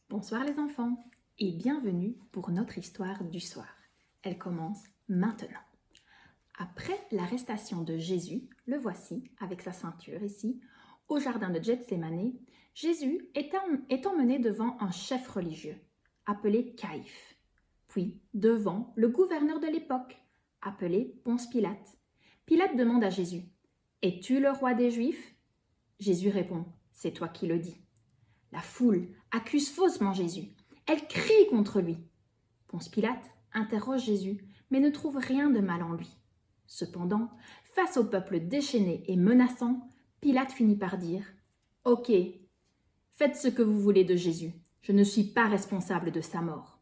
Bonsoir les enfants et bienvenue pour notre histoire du soir. Elle commence maintenant. Après l'arrestation de Jésus, le voici avec sa ceinture ici, au jardin de Gethsémani, Jésus est emmené devant un chef religieux, appelé Caïphe, puis devant le gouverneur de l'époque, appelé Ponce Pilate. Pilate demande à Jésus, « Es-tu le roi des Juifs ?» Jésus répond, « C'est toi qui le dis. » La foule accuse faussement Jésus. Elle crie contre lui. Ponce Pilate interroge Jésus, mais ne trouve rien de mal en lui. Cependant, face au peuple déchaîné et menaçant, Pilate finit par dire « Ok, faites ce que vous voulez de Jésus. Je ne suis pas responsable de sa mort. »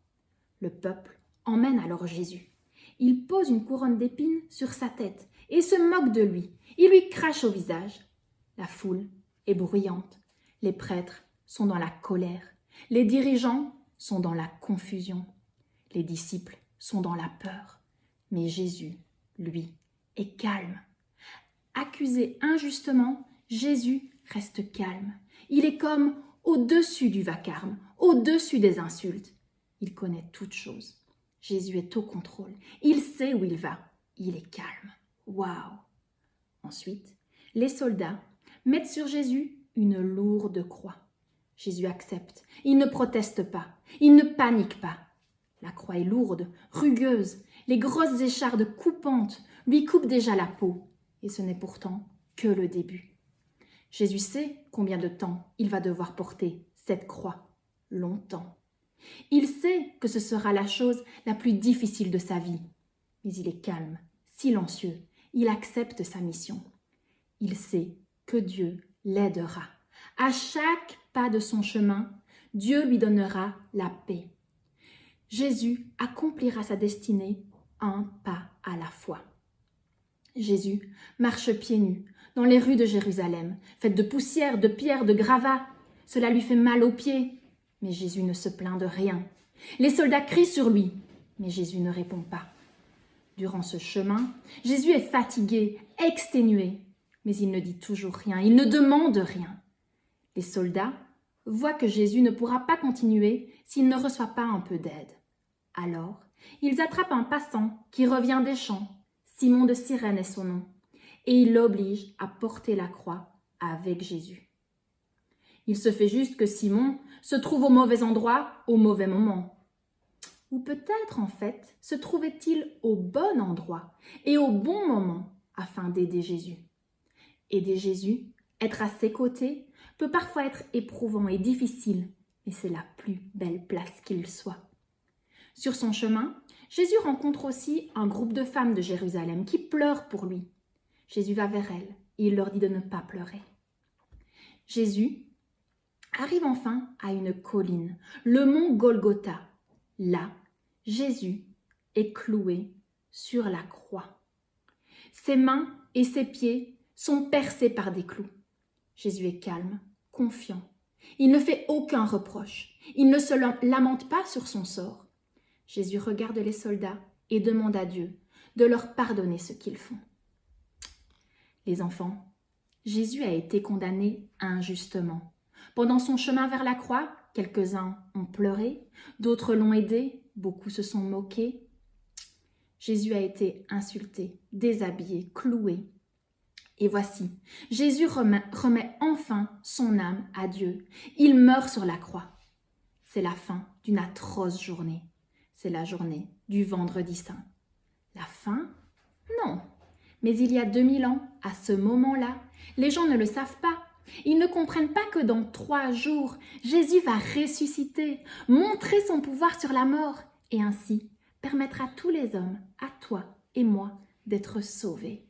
Le peuple emmène alors Jésus. Il pose une couronne d'épines sur sa tête et se moque de lui. Il lui crache au visage. La foule est bruyante. Les prêtres sont dans la colère. Les dirigeants sont dans la confusion. Les disciples sont dans la peur. Mais Jésus, lui, est calme. Accusé injustement, Jésus reste calme. Il est comme au-dessus du vacarme, au-dessus des insultes. Il connaît toutes choses. Jésus est au contrôle. Il sait où il va. Il est calme. Waouh! Ensuite, les soldats mettent sur Jésus une lourde croix. Jésus accepte. Il ne proteste pas. Il ne panique pas. La croix est lourde, rugueuse. Les grosses échardes coupantes lui coupent déjà la peau. Et ce n'est pourtant que le début. Jésus sait combien de temps il va devoir porter cette croix. Longtemps. Il sait que ce sera la chose la plus difficile de sa vie. Mais il est calme, silencieux. Il accepte sa mission. Il sait que Dieu l'aidera. À chaque pas de son chemin, Dieu lui donnera la paix. Jésus accomplira sa destinée un pas à la fois. Jésus marche pieds nus dans les rues de Jérusalem, faites de poussière, de pierres, de gravats. Cela lui fait mal aux pieds, mais Jésus ne se plaint de rien. Les soldats crient sur lui, mais Jésus ne répond pas. Durant ce chemin, Jésus est fatigué, exténué, mais il ne dit toujours rien, il ne demande rien. Les soldats voient que Jésus ne pourra pas continuer s'il ne reçoit pas un peu d'aide. Alors, ils attrapent un passant qui revient des champs. Simon de Cyrène est son nom. Et ils l'obligent à porter la croix avec Jésus. Il se fait juste que Simon se trouve au mauvais endroit au mauvais moment. Ou peut-être, en fait, se trouvait-il au bon endroit et au bon moment afin d'aider Jésus. Aider Jésus, être à ses côtés, peut parfois être éprouvant et difficile, mais c'est la plus belle place qu'il soit. Sur son chemin, Jésus rencontre aussi un groupe de femmes de Jérusalem qui pleurent pour lui. Jésus va vers elles et il leur dit de ne pas pleurer. Jésus arrive enfin à une colline, le mont Golgotha. Là, Jésus est cloué sur la croix. Ses mains et ses pieds sont percés par des clous. Jésus est calme, confiant. Il ne fait aucun reproche. Il ne se lamente pas sur son sort. Jésus regarde les soldats et demande à Dieu de leur pardonner ce qu'ils font. Les enfants, Jésus a été condamné injustement. Pendant son chemin vers la croix, quelques-uns ont pleuré, d'autres l'ont aidé, beaucoup se sont moqués. Jésus a été insulté, déshabillé, cloué. Et voici, Jésus remet enfin son âme à Dieu. Il meurt sur la croix. C'est la fin d'une atroce journée. C'est la journée du Vendredi Saint. La fin? Non. Mais il y a 2000 ans, à ce moment-là, les gens ne le savent pas. Ils ne comprennent pas que dans 3 jours, Jésus va ressusciter, montrer son pouvoir sur la mort et ainsi permettre à tous les hommes, à toi et moi, d'être sauvés.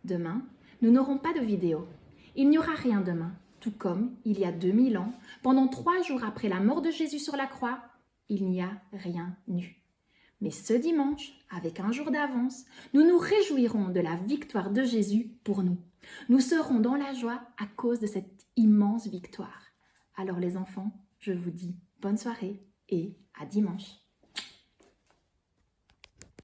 Demain, nous n'aurons pas de vidéo. Il n'y aura rien demain, tout comme il y a 2000 ans, pendant 3 jours après la mort de Jésus sur la croix, il n'y a rien eu. Mais ce dimanche, avec un jour d'avance, nous nous réjouirons de la victoire de Jésus pour nous. Nous serons dans la joie à cause de cette immense victoire. Alors les enfants, je vous dis bonne soirée et à dimanche.